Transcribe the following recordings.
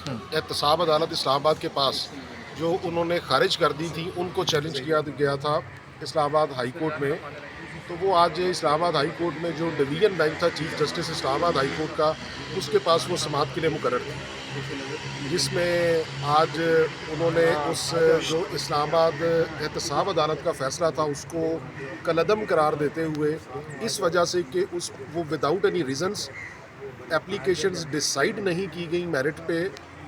एहतसाब अदालत इस्लामाबाद के पास जो उन्होंने खारिज कर दी थी, उनको चैलेंज किया गया था इस्लामाबाद हाई कोर्ट में। तो वो आज इस्लामाबाद हाई कोर्ट में जो डिवीजन बेंच था chief justice Islamabad high court का, उसके पास वो समाअत के लिए मुकर्रर थी, जिसमें आज उन्होंने उस जो इस्लामाबाद एहतसाब अदालत का फ़ैसला था उसको कलअदम करार देते हुए, इस वजह से कि वो without any reasons applications decide नहीं की गई मेरिट पे,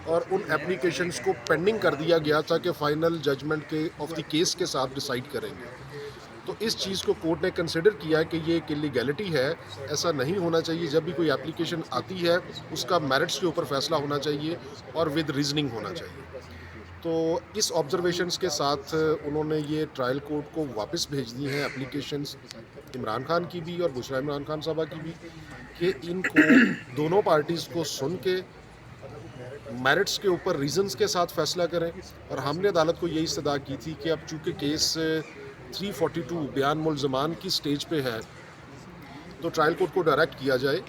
और उन एप्लीकेशंस को पेंडिंग कर दिया गया था कि फ़ाइनल जजमेंट के ऑफ द केस के साथ डिसाइड करेंगे। तो इस चीज़ को कोर्ट ने कंसिडर किया कि ये एक इलीगैलिटी है, ऐसा नहीं होना चाहिए। जब भी कोई एप्लीकेशन आती है उसका मेरिट्स के ऊपर फैसला होना चाहिए और विद रीजनिंग होना चाहिए। तो इस ऑब्जर्वेशंस के साथ उन्होंने ये ट्रायल कोर्ट को वापस भेज दी हैं एप्लीकेशंस, इमरान खान की भी और बुशरा इमरान खान साहबा की भी, कि इनको दोनों पार्टीज़ को सुन के मेरिट्स के ऊपर रीजंस के साथ फैसला करें। और हमने अदालत को यही इस्तदा की थी कि अब चूँकि केस 342 बयान मुल्ज़मान की स्टेज पे है, तो ट्रायल कोर्ट को डायरेक्ट किया जाए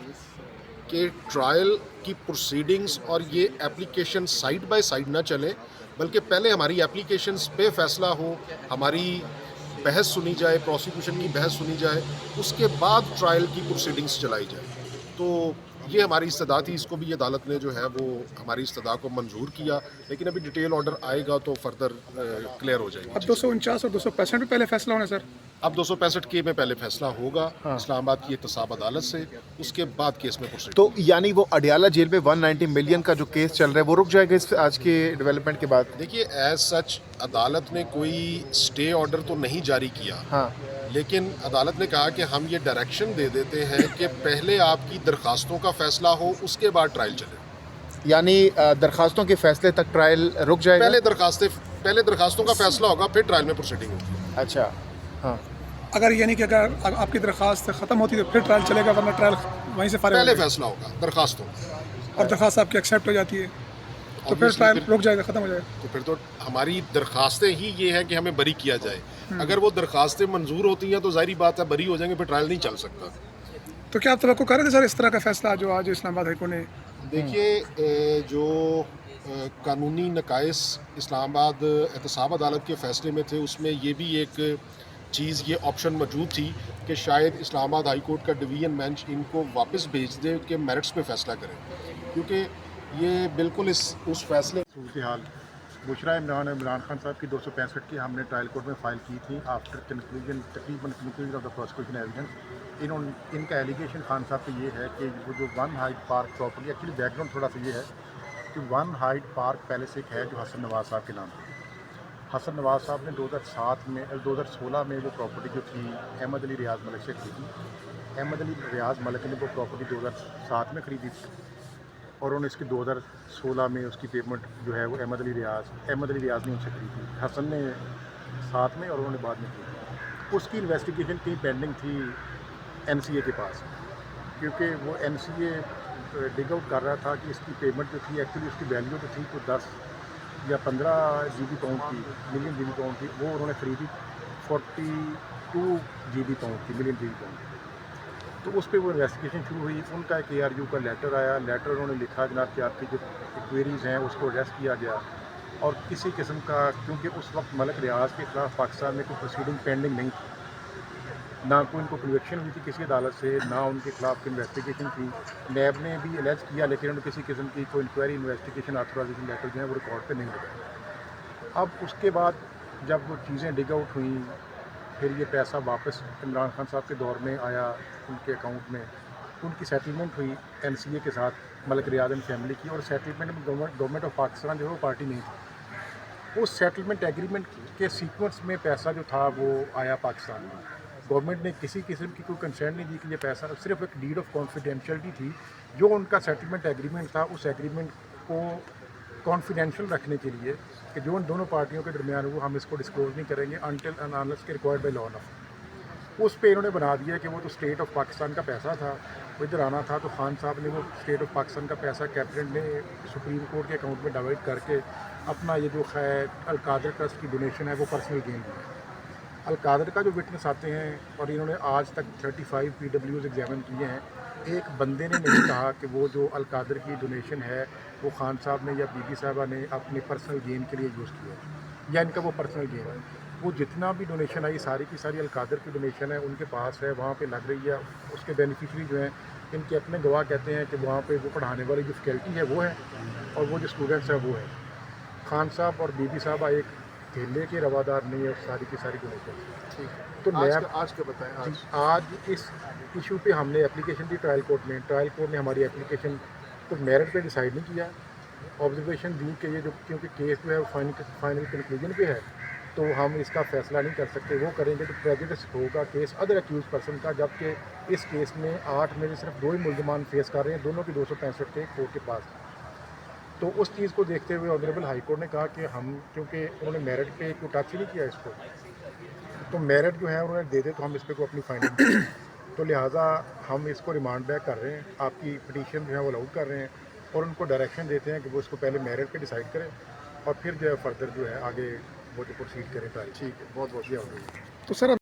कि ट्रायल की प्रोसीडिंग्स और ये एप्लीकेशन साइड बाय साइड ना चलें, बल्कि पहले हमारी एप्लीकेशंस पे फैसला हो, हमारी बहस सुनी जाए, प्रोसिक्यूशन की बहस सुनी जाए, उसके बाद ट्रायल की प्रोसीडिंग्स चलाई जाए। तो ये हमारी इस्तदा थी, इसको भी अदालत ने जो है वो हमारी इस्तदा को मंजूर किया, लेकिन अभी डिटेल ऑर्डर आएगा तो फर्दर क्लियर हो जाएगी। अब 249 और 265 में पहले फैसला होना सर? अब 265 के में पहले फैसला होगा इस्लामाबाद की एहतसाब अदालत से, उसके बाद केस में प्रोसीड। तो यानी वो अडियाला जेल में 190 मिलियन का जो केस चल रहा है वो रुक जाएगा इस आज के डेवलपमेंट के बाद? देखिए, एज सच अदालत ने कोई स्टे ऑर्डर तो नहीं जारी किया, हाँ, लेकिन अदालत ने कहा कि हम ये डायरेक्शन दे देते हैं कि पहले आपकी दरखास्तों का फैसला हो, उसके बाद ट्रायल चले। यानी दरखास्तों के फैसले तक ट्रायल रुक जाएगा? पहले दरखास्तों का फैसला होगा, फिर ट्रायल में प्रोसीडिंग होगी। अच्छा, हाँ। अगर यानी कि अगर आपकी दरख्वास्त ख़त्म होती है तो फिर ट्रायल चलेगा, वरना ट्रायल वहीं से फारिग पहले हो जाएगा। फैसला होगा दरखास्तों और दरख्वास्त आपकी एक्सेप्ट हो जाती है तो फिर ट्रायल रुक जाएगा, ख़त्म हो जाएगा। तो फिर तो हमारी दरखास्तें ही ये हैं कि हमें बरी किया जाए। अगर वो दरखास्तें मंजूर होती हैं तो जाहिर बात है बरी हो जाएंगे, फिर ट्रायल नहीं चल सकता। तो क्या आप तवक्को कर रहे थे सर इस तरह का फैसला जो आज इस्लामाबाद हाई कोर्ट ने? देखिए, जो कानूनी नकाइस इस्लामाबाद एहतसाब अदालत के फ़ैसले में थे, उसमें ये भी एक चीज़, ये ऑप्शन मौजूद थी कि शायद इस्लामाबाद हाई कोर्ट का डिवीज़न बेंच इनको वापस भेज दे कि मेरिट्स पे फ़ैसला करें, क्योंकि ये बिल्कुल उस फैसले सूरत हाल बुशरा इमरान खान साहब की 265 की हमने ट्रायल कोर्ट में फ़ाइल की थी आफ्टर तकरीबन conclusion of the prosecution evidence. इनका एलिगेशन खान साहब पे ये है कि वो जो one height park property, actually background थोड़ा सा ये है कि वन हाइट पार्क पैलेस एक है जो हसन नवाज साहब के नाम पे। हसन नवाज साहब ने 2016 में वो प्रॉपर्टी जो थी अहमद अली रियाज़ मलिक से खरीदी। अहमद अली रियाज़ मलिक ने वो प्रॉपर्टी 2007 में ख़रीदी थी और उन्होंने इसकी 2016 में उसकी पेमेंट जो है वो अहमद अली रियाज़ ने उनसे खरीदी, हसन ने साथ में और उन्होंने बाद में खरीदी। उसकी इन्वेस्टिगेशन कहीं पेंडिंग थी NCA के पास, क्योंकि वो NCA डिग आउट कर रहा था कि इसकी पेमेंट जो थी एक्चुअली उसकी वैल्यू जो थी कोई 10 या 15 GB पाउंड की, मिलियन GB पाउंड की, वो उन्होंने ख़रीदी 42 GB पाउंड की, मिलियन GB पाउंड। तो उस पर वो इन्वेस्टिगेशन शुरू हुई। उनका एक ARU का लेटर आया, लेटर उन्होंने लिखा जनाब कि आपकी जो क्वेरीज़ हैं उसको एड्रेस किया गया, और किसी किस्म का, क्योंकि उस वक्त मलिक रियाज़ के ख़िलाफ़ पाकिस्तान में कोई प्रोसीडिंग पेंडिंग नहीं थी, ना कोई उनको कन्विक्शन हुई थी किसी अदालत से, ना उनके खिलाफ कोई इन्वेस्टिगेशन थी। नैब ने भी एलेज किया, लेकिन उन्होंने किसी किस्म की कोई इंक्वायरी, इन्वेस्टिगेशन, ऑथराइजेशन लेटर जो है वो रिकॉर्ड पे नहीं लगाया। अब उसके बाद जब वो चीज़ें डिग आउट हुई, फिर ये पैसा वापस इमरान खान साहब के दौर में आया उनके अकाउंट में, उनकी सेटलमेंट हुई NCA के साथ मलिक रियाज़ एंड फैमिली की, और सेटलमेंट में गवर्नमेंट ऑफ पाकिस्तान जो है वो पार्टी नहीं थी। उस सेटलमेंट एग्रीमेंट के सीक्वेंस में पैसा जो था वो आया पाकिस्तान में। गवर्नमेंट ने किसी किस्म की कोई कंसर्न नहीं दी कि ये पैसा, सिर्फ एक डीड ऑफ कॉन्फिडेंशियलिटी थी जो उनका सेटलमेंट एग्रीमेंट था, उस एग्रीमेंट को कॉन्फिडेंशियल रखने के लिए कि जो उन दोनों पार्टियों के दरमियान वो हम इसको डिस्क्लोज नहीं करेंगे अनटिल एंड अनलेस के रिक्वायर्ड बाय लॉ ऑफ। उस पे इन्होंने बना दिया कि वो तो स्टेट ऑफ पाकिस्तान का पैसा था, वो इधर आना था, तो खान साहब ने वो स्टेट ऑफ पाकिस्तान का पैसा कैबिनेट ने सुप्रीम कोर्ट के अकाउंट में डाइवर्ट करके अपना ये जो अलकादर ट्रस्ट की डोनेशन है वो पर्सनल गेन दिया। अलकादर का जो विटनेस आते हैं, और इन्होंने आज तक 35 PWs एग्जामिन किए हैं, ایک بندے نے نہیں کہا کہ وہ جو القادر کی ڈونیشن ہے وہ خان صاحب نے یا بی بی صاحبہ نے اپنے پرسنل گین کے لیے یوز کیا ہے یا ان کا وہ پرسنل گین ہے. وہ جتنا بھی ڈونیشن آئی ساری کی ساری القادر کی ڈونیشن ہے, ان کے پاس ہے, وہاں پہ لگ رہی ہے. اس کے بینیفیشری جو ہیں ان کے اپنے گواہ کہتے ہیں کہ وہاں پہ وہ پڑھانے والی جو فیکلٹی ہے وہ ہے اور وہ جو اسٹوڈنٹس ہیں وہ ہے. خان صاحب اور بی بی صاحبہ ایک تھیلے کے روادار نہیں ہے ساری کی ساری ڈونیشن. تو آج کے بتائیں آج اس ایشو پہ ہم نے اپلیکیشن دی ٹرائل کورٹ میں. ٹرائل کورٹ نے ہماری اپلیکیشن کو میرٹ پہ ڈیسائیڈ نہیں کیا, آبزرویشن دی کہ یہ جو کیونکہ کیس جو ہے وہ فائنل کنکلوژن پہ ہے تو ہم اس کا فیصلہ نہیں کر سکتے. وہ کریں گے تو پریجوڈس ہوگا کیس ادر اکیوز پرسن کا, جبکہ اس کیس میں 8 میں سے صرف 2 ہی ملزمان فیس کر رہے ہیں, دونوں کی 265 کے کورٹ کے پاس. تو اس چیز کو دیکھتے ہوئے آنریبل ہائی کورٹ نے کہا کہ ہم کیونکہ انہوں نے میرٹ پہ کوئی ٹچ ہی نہیں کیا اس کو, تو میرٹ جو ہے انہوں نے دے دے تو ہم اس پہ کوئی اپنی فائنڈنگ کریں. تو لہٰذا ہم اس کو ریمانڈ بیک کر رہے ہیں, آپ کی پٹیشن جو ہے وہ الاؤڈ کر رہے ہیں اور ان کو ڈائریکشن دیتے ہیں کہ وہ اس کو پہلے میرٹ پہ ڈیسائیڈ کریں اور پھر جو ہے فردر جو ہے آگے وہ جو پروسیڈ کریں. ٹھیک ہے, بہت بہت شکریہ. تو سر